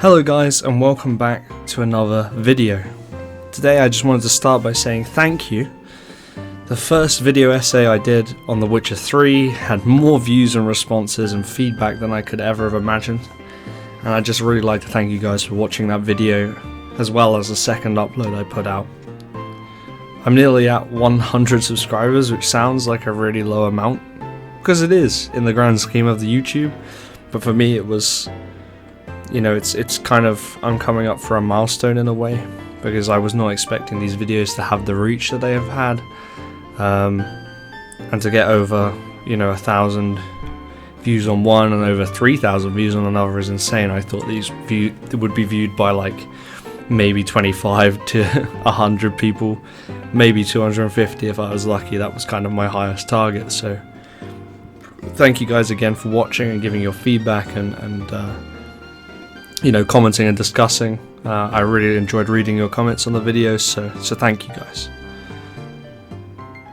Hello guys, and welcome back to another video. Today I just wanted to start by saying thank you. The first video essay I did on The Witcher 3 had more views and responses and feedback than I could ever have imagined, and I'd just really like to thank you guys for watching that video, as well as the second upload I put out. I'm nearly at 100 subscribers, which sounds like a really low amount, because it is in the grand scheme of the YouTube, but for me it was, you know, it's kind of, I'm coming up for a milestone in a way, because I was not expecting these videos to have the reach that they have had, and to get over, 1,000 views on one and over 3,000 views on another is insane. I thought these would be viewed by like maybe 25 to 100 people, maybe 250 if I was lucky. That was kind of my highest target. So thank you guys again for watching and giving your feedback and commenting and discussing. I really enjoyed reading your comments on the videos, so thank you guys.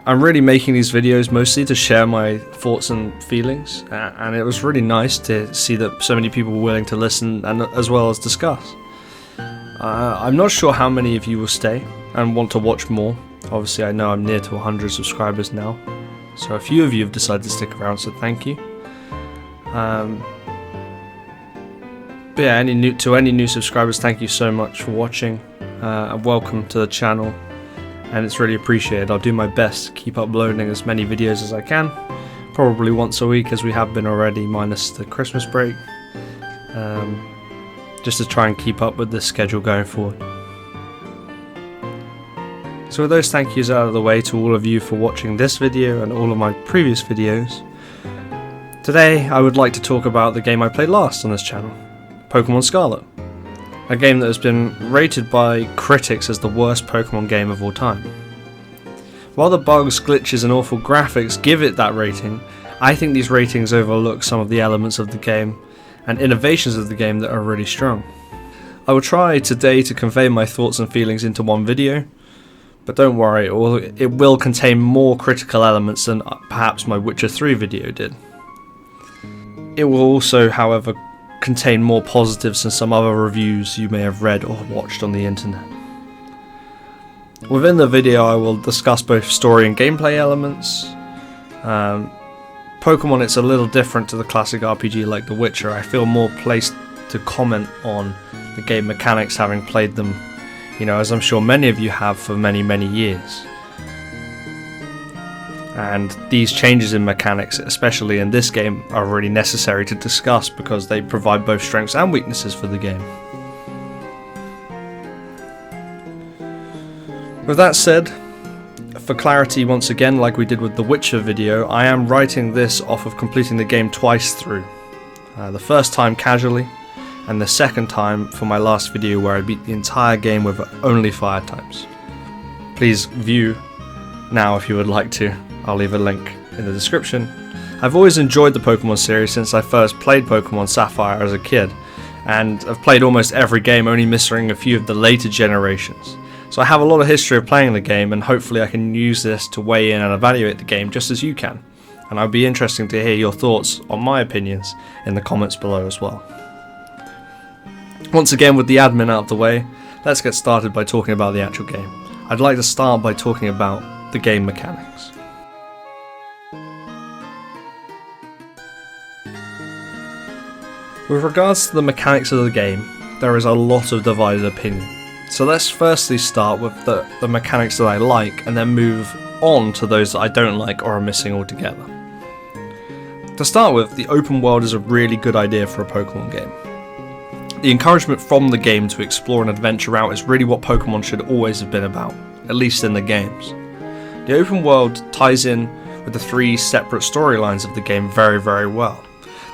I'm really making these videos mostly to share my thoughts and feelings, and it was really nice to see that so many people were willing to listen and as well as discuss. I'm not sure how many of you will stay and want to watch more. Obviously I know I'm near to 100 subscribers now, so a few of you have decided to stick around, so thank you. But yeah, any new subscribers, thank you so much for watching, and welcome to the channel, and it's really appreciated. I'll do my best to keep uploading as many videos as I can, probably once a week as we have been already, minus the Christmas break, just to try and keep up with this schedule going forward. So with those thank yous out of the way to all of you for watching this video and all of my previous videos, today I would like to talk about the game I played last on this channel, Pokemon Scarlet, a game that has been rated by critics as the worst Pokemon game of all time. While the bugs, glitches and awful graphics give it that rating, I think these ratings overlook some of the elements of the game and innovations of the game that are really strong. I will try today to convey my thoughts and feelings into one video, but don't worry, it will contain more critical elements than perhaps my Witcher 3 video did. It will also, however, contain more positives than some other reviews you may have read or watched on the internet. Within the video I will discuss both story and gameplay elements. Pokemon, it's a little different to the classic RPG like The Witcher. I feel more placed to comment on the game mechanics, having played them, as I'm sure many of you have for many years. And these changes in mechanics, especially in this game, are really necessary to discuss because they provide both strengths and weaknesses for the game. With that said, for clarity once again, like we did with the Witcher video, I am writing this off of completing the game twice through. The first time casually, and the second time for my last video where I beat the entire game with only fire types. Please view now if you would like to. I'll leave a link in the description. I've always enjoyed the Pokemon series since I first played Pokemon Sapphire as a kid, and I've played almost every game, only missing a few of the later generations. So I have a lot of history of playing the game, and hopefully I can use this to weigh in and evaluate the game just as you can. And I'd be interested to hear your thoughts on my opinions in the comments below as well. Once again, with the admin out of the way, let's get started by talking about the actual game. I'd like to start by talking about the game mechanics. With regards to the mechanics of the game, there is a lot of divided opinion. So let's firstly start with the mechanics that I like, and then move on to those that I don't like or are missing altogether. To start with, the open world is a really good idea for a Pokemon game. The encouragement from the game to explore and adventure out is really what Pokemon should always have been about, at least in the games. The open world ties in with the three separate storylines of the game very well.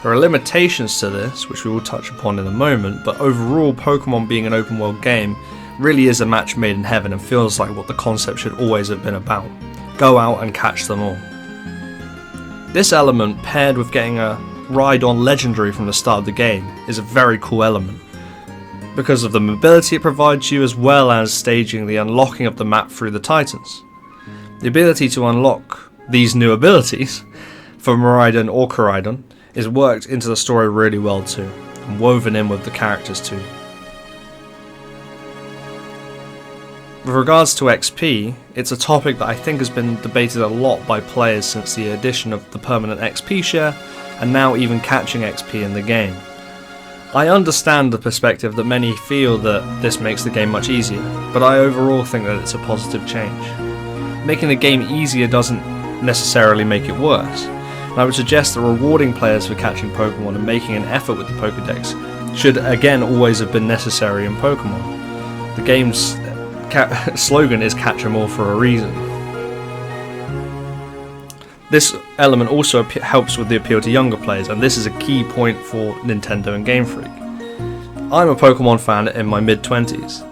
There are limitations to this, which we will touch upon in a moment, but overall Pokemon being an open world game really is a match made in heaven and feels like what the concept should always have been about. Go out and catch them all. This element, paired with getting a ride on legendary from the start of the game, is a very cool element, because of the mobility it provides you as well as staging the unlocking of the map through the Titans. The ability to unlock these new abilities for Miraidon or Koraidon is worked into the story really well too, and woven in with the characters too. With regards to XP, it's a topic that I think has been debated a lot by players since the addition of the permanent XP share, and now even catching XP in the game. I understand the perspective that many feel that this makes the game much easier, but I overall think that it's a positive change. Making the game easier doesn't necessarily make it worse, and I would suggest that rewarding players for catching Pokemon and making an effort with the Pokédex should again always have been necessary in Pokemon. The game's slogan is "Catch 'em all" for a reason. This element also helps with the appeal to younger players, and this is a key point for Nintendo and Game Freak. I'm a Pokemon fan in my mid-20s.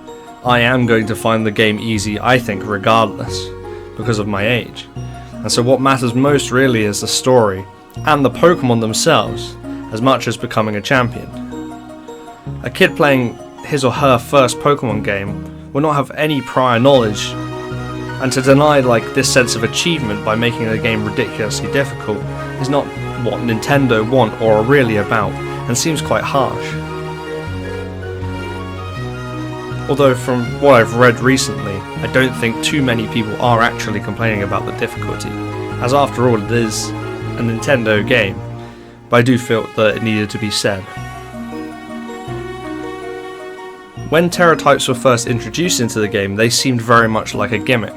I am going to find the game easy, I think, regardless, because of my age. And so what matters most really is the story, and the Pokemon themselves, as much as becoming a champion. A kid playing his or her first Pokemon game will not have any prior knowledge, and to deny this sense of achievement by making the game ridiculously difficult is not what Nintendo want or are really about, and seems quite harsh. Although from what I've read recently, I don't think too many people are actually complaining about the difficulty, as after all it is a Nintendo game, but I do feel that it needed to be said. When Terra types were first introduced into the game, they seemed very much like a gimmick,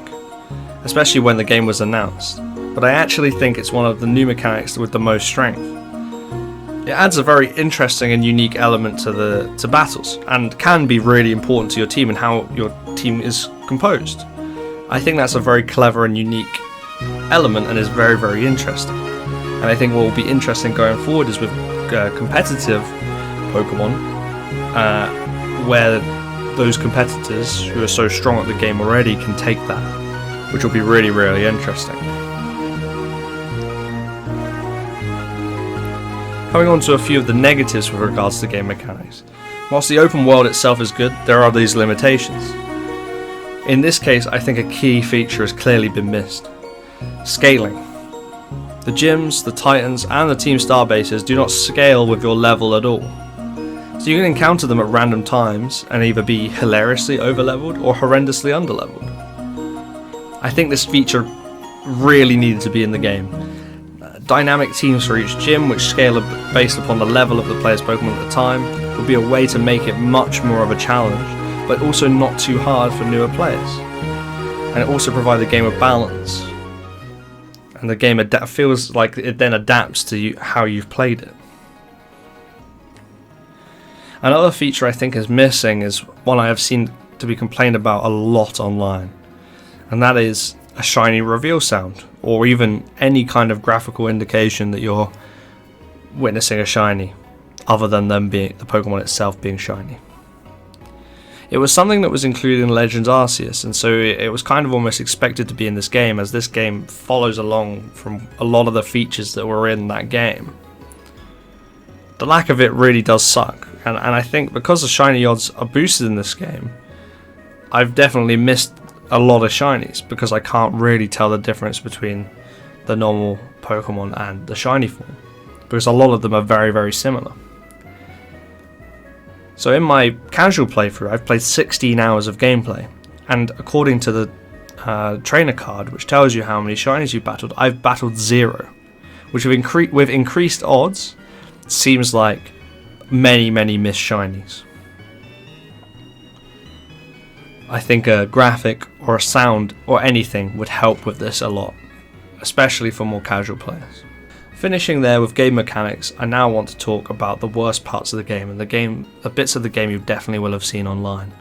especially when the game was announced, but I actually think it's one of the new mechanics with the most strength. It adds a very interesting and unique element to battles, and can be really important to your team and how your team is composed. I think that's a very clever and unique element and is very, very interesting. And I think what will be interesting going forward is with competitive Pokemon, where those competitors who are so strong at the game already can take that, which will be really, really interesting. Coming on to a few of the negatives with regards to game mechanics. Whilst the open world itself is good, there are these limitations. In this case, I think a key feature has clearly been missed. Scaling. The gyms, the Titans, and the Team Star bases do not scale with your level at all. So you can encounter them at random times and either be hilariously overleveled or horrendously underleveled. I think this feature really needed to be in the game. Dynamic teams for each gym, which scale based upon the level of the player's Pokemon at the time, would be a way to make it much more of a challenge, but also not too hard for newer players. And it also provides a game of balance, and the game feels like it then adapts to how you've played it. Another feature I think is missing is one I have seen to be complained about a lot online, and that is a shiny reveal sound, or even any kind of graphical indication that you're witnessing a shiny, other than them being the Pokemon itself being shiny. It was something that was included in Legends Arceus, and so it was kind of almost expected to be in this game, as this game follows along from a lot of the features that were in that game. The lack of it really does suck, and I think because the shiny odds are boosted in this game, I've definitely missed a lot of shinies because I can't really tell the difference between the normal Pokemon and the shiny form, because a lot of them are very, very similar. So in my casual playthrough, I've played 16 hours of gameplay, and according to the trainer card, which tells you how many shinies you've battled, I've battled 0, which with increased odds seems like many, many missed shinies. I think a graphic or a sound or anything would help with this a lot, especially for more casual players. Finishing there with game mechanics, I now want to talk about the worst parts of the game, and the bits of the game you definitely will have seen online.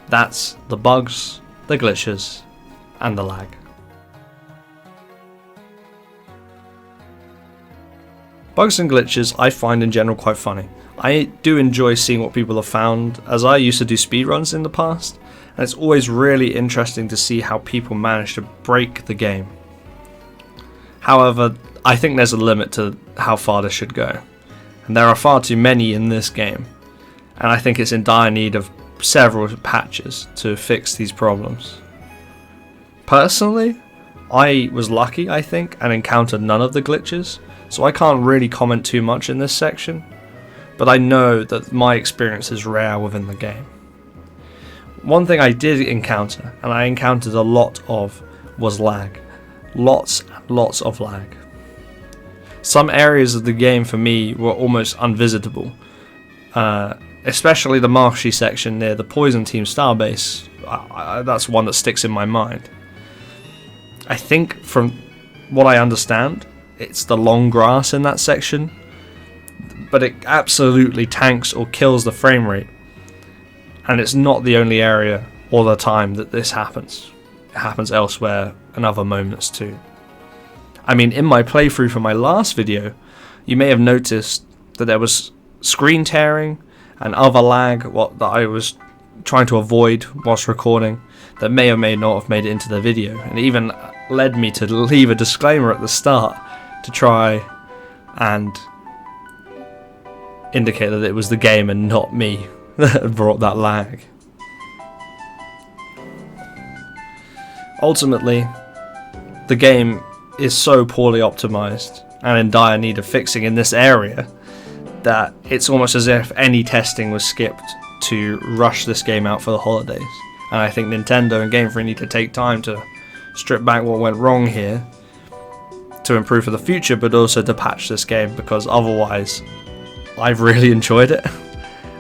That's the bugs, the glitches, and the lag. Bugs and glitches I find in general quite funny. I do enjoy seeing what people have found, as I used to do speedruns in the past, and it's always really interesting to see how people manage to break the game. However, I think there's a limit to how far this should go, and there are far too many in this game, and I think it's in dire need of several patches to fix these problems. Personally, I was lucky, I think, and encountered none of the glitches, so I can't really comment too much in this section, but I know that my experience is rare within the game. One thing I did encounter, and I encountered a lot of, was lag. Lots and lots of lag. Some areas of the game for me were almost unvisitable, especially the marshy section near the Poison Team Starbase. That's one that sticks in my mind. I think from what I understand, it's the long grass in that section, but it absolutely tanks or kills the frame rate. And it's not the only area or the time that this happens. It happens elsewhere and other moments too. I mean, in my playthrough for my last video, you may have noticed that there was screen tearing and other lag that I was trying to avoid whilst recording that may or may not have made it into the video, and it even led me to leave a disclaimer at the start to try and indicate that it was the game and not me that brought that lag. Ultimately, the game is so poorly optimized and in dire need of fixing in this area that it's almost as if any testing was skipped to rush this game out for the holidays. And I think Nintendo and Game Freak need to take time to strip back what went wrong here to improve for the future, but also to patch this game, because otherwise I've really enjoyed it.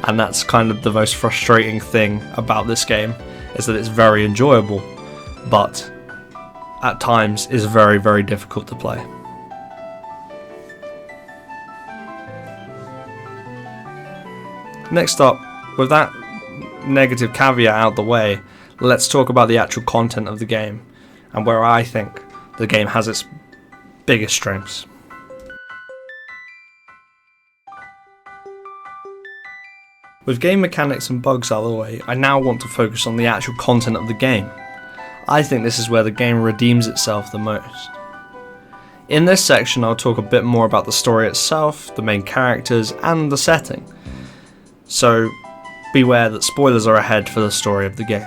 And that's kind of the most frustrating thing about this game, is that it's very enjoyable, but at times is very, very difficult to play. Next up, with that negative caveat out the way, let's talk about the actual content of the game and where I think the game has its biggest strengths. With game mechanics and bugs out of the way, I now want to focus on the actual content of the game. I think this is where the game redeems itself the most. In this section I'll talk a bit more about the story itself, the main characters, and the setting. So beware that spoilers are ahead for the story of the game.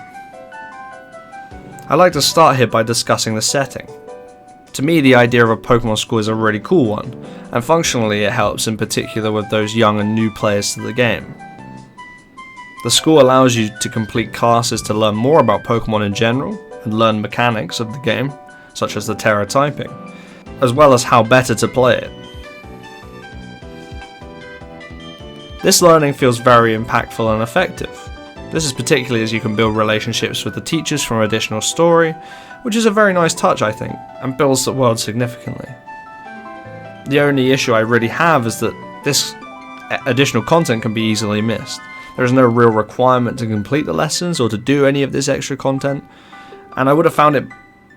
I'd like to start here by discussing the setting. To me, the idea of a Pokemon school is a really cool one, and functionally it helps in particular with those young and new players to the game. The school allows you to complete classes to learn more about Pokemon in general, and learn mechanics of the game, such as the Terra typing, as well as how better to play it. This learning feels very impactful and effective. This is particularly as you can build relationships with the teachers from additional story, which is a very nice touch I think, and builds the world significantly. The only issue I really have is that this additional content can be easily missed. There is no real requirement to complete the lessons or to do any of this extra content, and I would have found it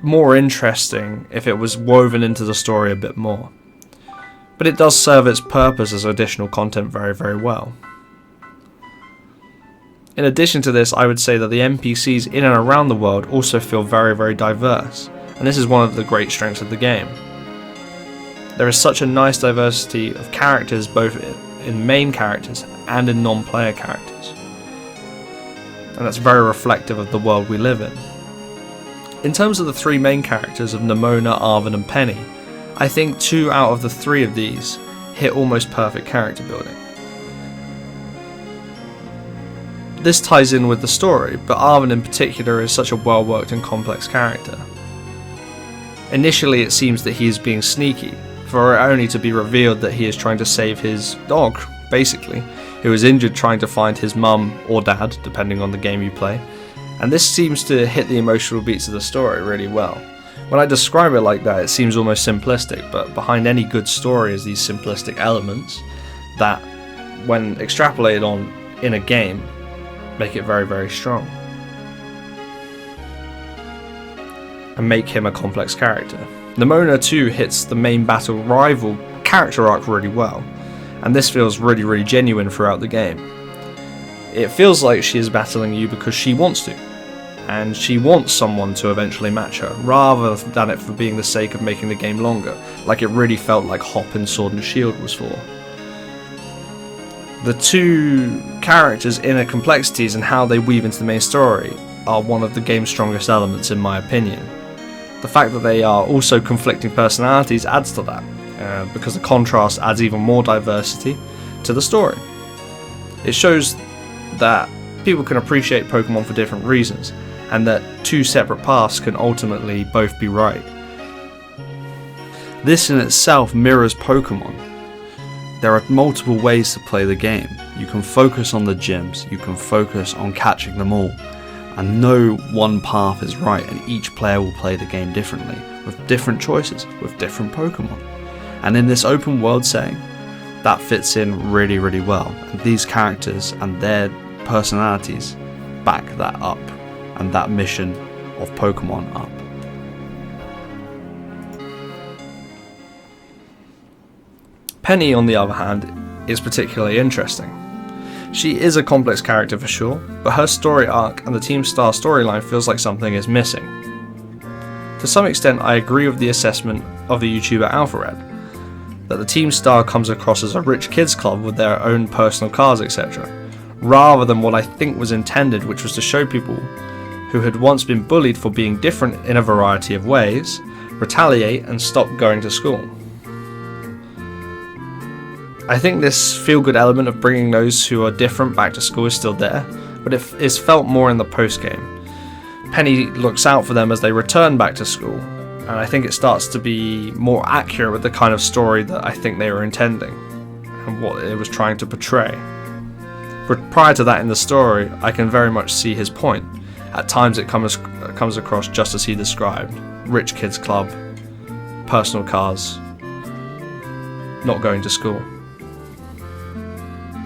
more interesting if it was woven into the story a bit more. But it does serve its purpose as additional content very, very well. In addition to this, I would say that the NPCs in and around the world also feel very, very diverse, and this is one of the great strengths of the game. There is such a nice diversity of characters, both in main characters and in non-player characters, and that's very reflective of the world we live in. In terms of the three main characters of Nemona, Arven and Penny, I think 2 out of the 3 of these hit almost perfect character building. This ties in with the story, but Arven in particular is such a well worked and complex character. Initially it seems that he is being sneaky, for it only to be revealed that he is trying to save his dog, basically, who is injured trying to find his mum or dad, depending on the game you play, and this seems to hit the emotional beats of the story really well. When I describe it like that, it seems almost simplistic, but behind any good story is these simplistic elements that, when extrapolated on in a game, make it very, very strong. And make him a complex character. Nemona too hits the main battle rival character arc really well, and this feels really, really genuine throughout the game. It feels like she is battling you because she wants to, and she wants someone to eventually match her, rather than it for being the sake of making the game longer, like it really felt like Hop in Sword and Shield was for. The two characters' inner complexities and how they weave into the main story are one of the game's strongest elements in my opinion. The fact that they are also conflicting personalities adds to that, because the contrast adds even more diversity to the story. It shows that people can appreciate Pokemon for different reasons, and that two separate paths can ultimately both be right. This in itself mirrors Pokemon. There are multiple ways to play the game. You can focus on the gyms, you can focus on catching them all, and no one path is right, and each player will play the game differently, with different choices, with different Pokemon. And in this open world setting, that fits in really, really well, and these characters and their personalities back that up, and that mission of Pokemon up. Penny, on the other hand, is particularly interesting. She is a complex character for sure, but her story arc and the Team Star storyline feels like something is missing. To some extent, I agree with the assessment of the YouTuber Alphared, that the Team Star comes across as a rich kids club with their own personal cars, etc., rather than what I think was intended, which was to show people who had once been bullied for being different in a variety of ways, retaliate and stop going to school. I think this feel-good element of bringing those who are different back to school is still there, but it is felt more in the post-game. Penny looks out for them as they return back to school, and I think it starts to be more accurate with the kind of story that I think they were intending, and what it was trying to portray. But prior to that in the story, I can very much see his point. At times it comes across just as he described. Rich kids club, personal cars, not going to school.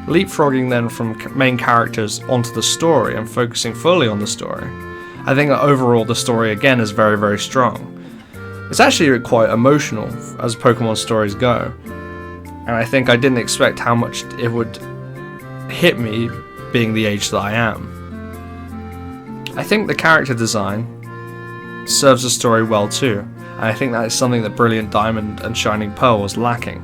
Leapfrogging then from main characters onto the story and focusing fully on the story, I think that overall the story again is very, very strong. It's actually quite emotional as Pokemon stories go, and I think I didn't expect how much it would hit me being the age that I am. I think the character design serves the story well too, and I think that is something that Brilliant Diamond and Shining Pearl was lacking.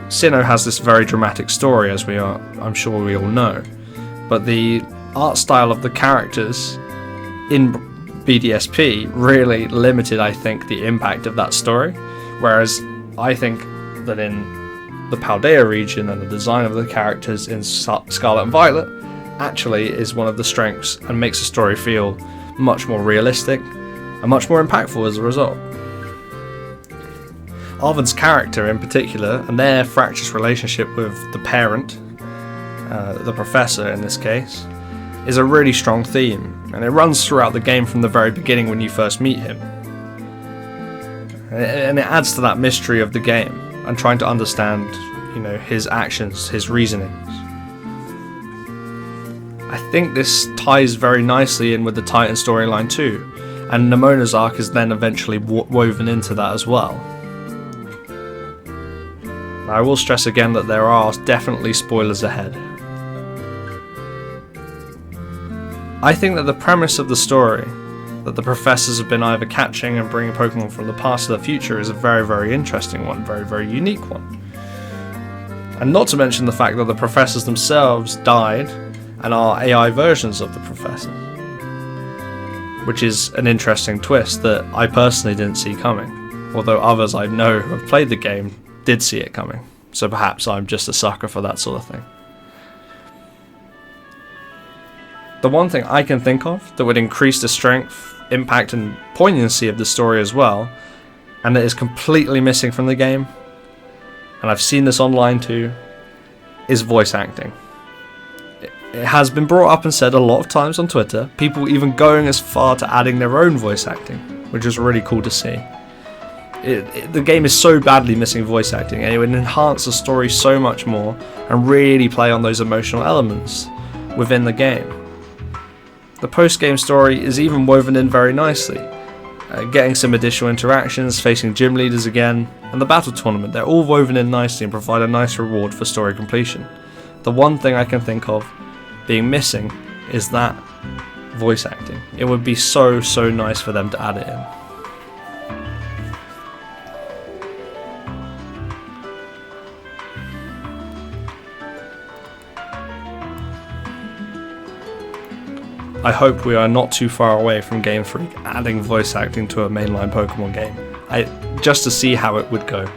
Sinnoh has this very dramatic story, as I'm sure we all know, but the art style of the characters in BDSP really limited, I think, the impact of that story, whereas I think that in the Paldea region and the design of the characters in Scarlet and Violet actually is one of the strengths and makes the story feel much more realistic and much more impactful as a result. Arven's character in particular, and their fractious relationship with the parent, the professor in this case, is a really strong theme, and it runs throughout the game from the very beginning when you first meet him. And it adds to that mystery of the game, and trying to understand, his actions, his reasonings. I think this ties very nicely in with the Titan storyline too, and Nemona's arc is then eventually woven into that as well. I will stress again that there are definitely spoilers ahead. I think that the premise of the story, that the professors have been either catching and bringing Pokemon from the past to the future, is a very, very interesting one, very, very unique one. And not to mention the fact that the professors themselves died and are AI versions of the professors, which is an interesting twist that I personally didn't see coming, although others I know who have played the game did see it coming, so perhaps I'm just a sucker for that sort of thing. The one thing I can think of that would increase the strength, impact and poignancy of the story as well, and that is completely missing from the game, and I've seen this online too, is voice acting. It has been brought up and said a lot of times on Twitter, people even going as far to adding their own voice acting, which is really cool to see. The game is so badly missing voice acting, and it would enhance the story so much more and really play on those emotional elements within the game. The post-game story is even woven in very nicely, getting some additional interactions, facing gym leaders again, and the battle tournament. They're all woven in nicely and provide a nice reward for story completion. The one thing I can think of being missing is that voice acting. It would be so nice for them to add it in. I hope we are not too far away from Game Freak adding voice acting to a mainline Pokemon game. Just to see how it would go.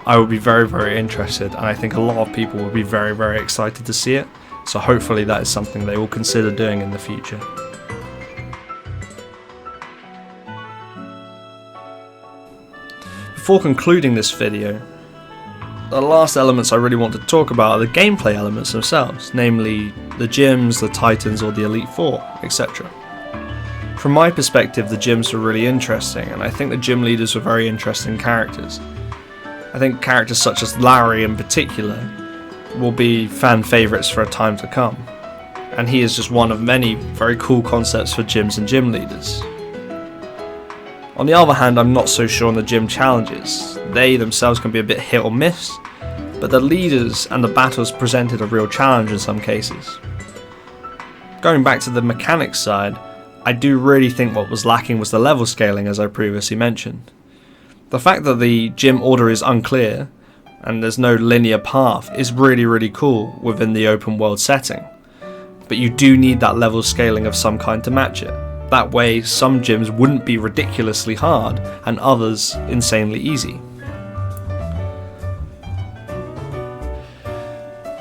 I would be very, very interested, and I think a lot of people would be very, very excited to see it, So hopefully that is something they will consider doing in the future. Before concluding this video, the last elements I really want to talk about are the gameplay elements themselves, namely the gyms, the Titans or the Elite Four, etc. From my perspective, the gyms were really interesting, and I think the gym leaders were very interesting characters. I think characters such as Larry in particular will be fan favourites for a time to come, and he is just one of many very cool concepts for gyms and gym leaders. On the other hand, I'm not so sure on the gym challenges. They themselves can be a bit hit or miss, but the leaders and the battles presented a real challenge in some cases. Going back to the mechanics side, I do really think what was lacking was the level scaling, as I previously mentioned. The fact that the gym order is unclear and there's no linear path is really cool within the open world setting, but you do need that level scaling of some kind to match it. That way some gyms wouldn't be ridiculously hard and others insanely easy.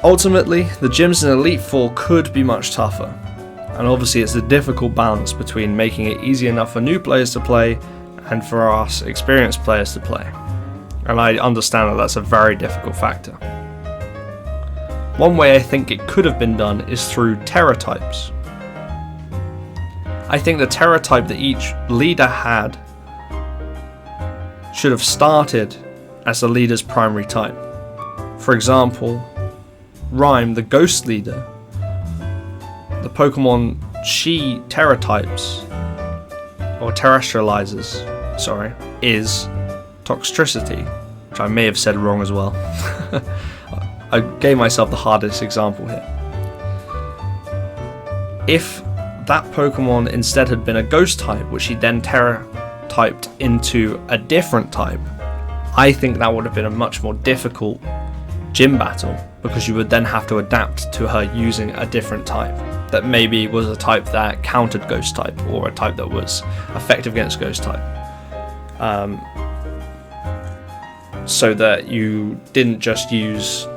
Ultimately, the gyms in Elite Four could be much tougher, and obviously it's a difficult balance between making it easy enough for new players to play and for us experienced players to play. And I understand that that's a very difficult factor. One way I think it could have been done is through terror types. I think the terror type that each leader had should have started as the leader's primary type. For example, Rhyme, the ghost leader, the Pokemon she terror types, or terrestrializers, is Toxtricity, which I may have said wrong as well. I gave myself the hardest example here. If that Pokemon instead had been a ghost type, which he then terror typed into a different type, I think that would have been a much more difficult gym battle, because you would then have to adapt to her using a different type that maybe was a type that countered ghost type, or a type that was effective against ghost type, so that you didn't just use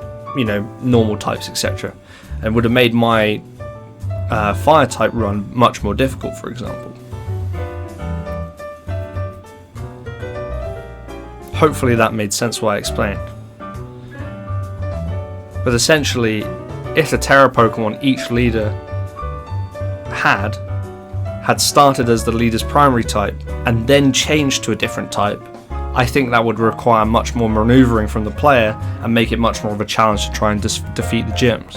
normal types, etc., and would have made my fire type run much more difficult, for example. Hopefully that made sense what I explained. But essentially, if the Terra Pokemon each leader had started as the leader's primary type and then changed to a different type, I think that would require much more maneuvering from the player and make it much more of a challenge to try and defeat the gyms.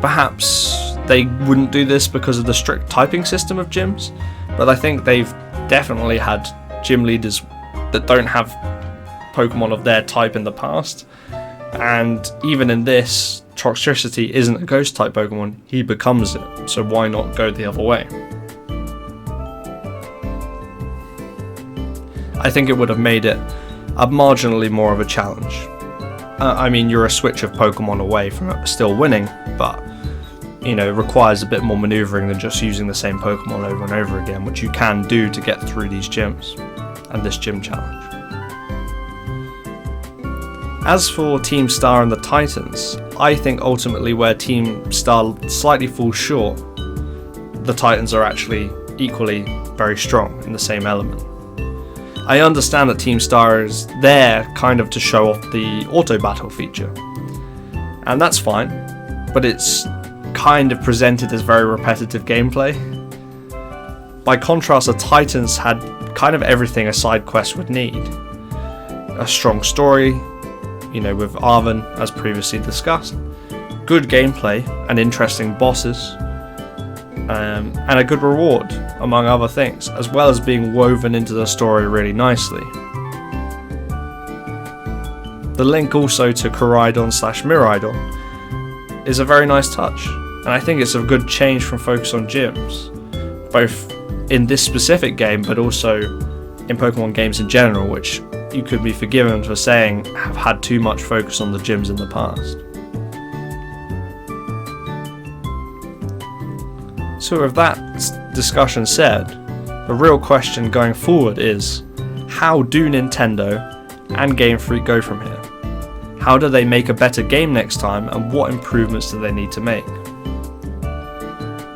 Perhaps they wouldn't do this because of the strict typing system of gyms, but I think they've definitely had gym leaders that don't have Pokemon of their type in the past, and even in this, Toxtricity isn't a ghost type Pokemon, he becomes it, so why not go the other way? I think it would have made it a marginally more of a challenge. I mean, you're a switch of Pokemon away from still winning, but it requires a bit more maneuvering than just using the same Pokemon over and over again, which you can do to get through these gyms and this gym challenge. As for Team Star and the Titans, I think ultimately where Team Star slightly falls short, the Titans are actually equally very strong in the same element. I understand that Team Star is there kind of to show off the auto battle feature, and that's fine, but it's kind of presented as very repetitive gameplay. By contrast, the Titans had kind of everything a side quest would need. A strong story, with Arven, as previously discussed, good gameplay and interesting bosses, and a good reward, among other things, as well as being woven into the story really nicely. The link also to Koraidon/Miraidon is a very nice touch, and I think it's a good change from focus on gyms, both in this specific game but also in Pokemon games in general, which you could be forgiven for saying have had too much focus on the gyms in the past. So with that discussion said, the real question going forward is, how do Nintendo and Game Freak go from here? How do they make a better game next time, and what improvements do they need to make?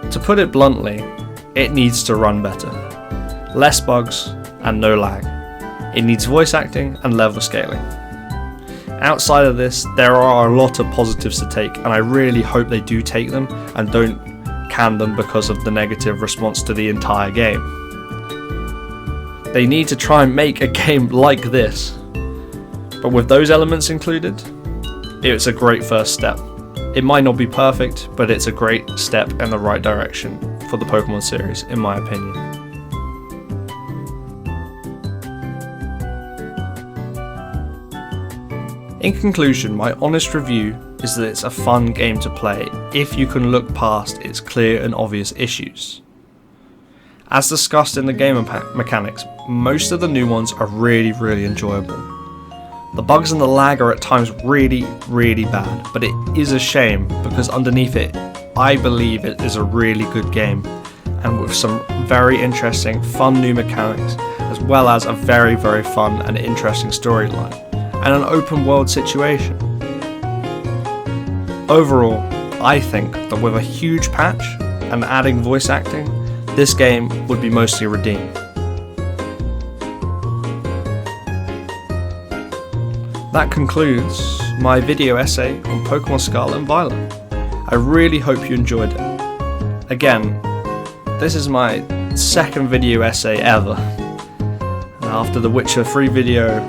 To put it bluntly, it needs to run better. Less bugs and no lag. It needs voice acting and level scaling. Outside of this, there are a lot of positives to take, and I really hope they do take them and don't can them because of the negative response to the entire game. They need to try and make a game like this, but with those elements included, it's a great first step. It might not be perfect, but it's a great step in the right direction for the Pokemon series, in my opinion. In conclusion, my honest review is that it's a fun game to play if you can look past its clear and obvious issues. As discussed in the game mechanics, most of the new ones are really enjoyable. The bugs and the lag are at times really bad, but it is a shame because underneath it, I believe it is a really good game, and with some very interesting, fun new mechanics, as well as a very fun and interesting storyline, and an open world situation. Overall, I think that with a huge patch and adding voice acting, this game would be mostly redeemed. That concludes my video essay on Pokemon Scarlet and Violet. I really hope you enjoyed it. Again, this is my second video essay ever. After the Witcher 3 video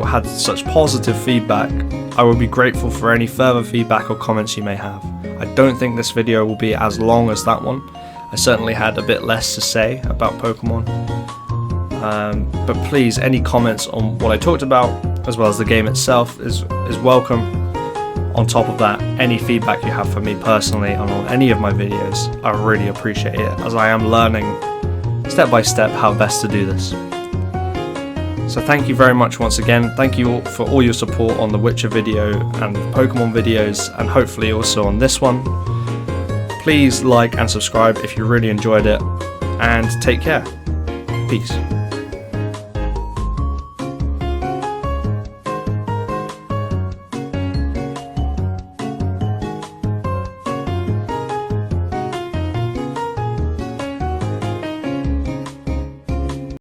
had such positive feedback, I will be grateful for any further feedback or comments you may have. I don't think this video will be as long as that one. I certainly had a bit less to say about Pokemon. But please, any comments on what I talked about, as well as the game itself, is welcome. On top of that, any feedback you have for me personally on any of my videos, I really appreciate it, as I am learning step by step how best to do this. So thank you very much once again. Thank you all for all your support on the Witcher video and Pokemon videos, and hopefully also on this one. Please like and subscribe if you really enjoyed it, and take care. Peace.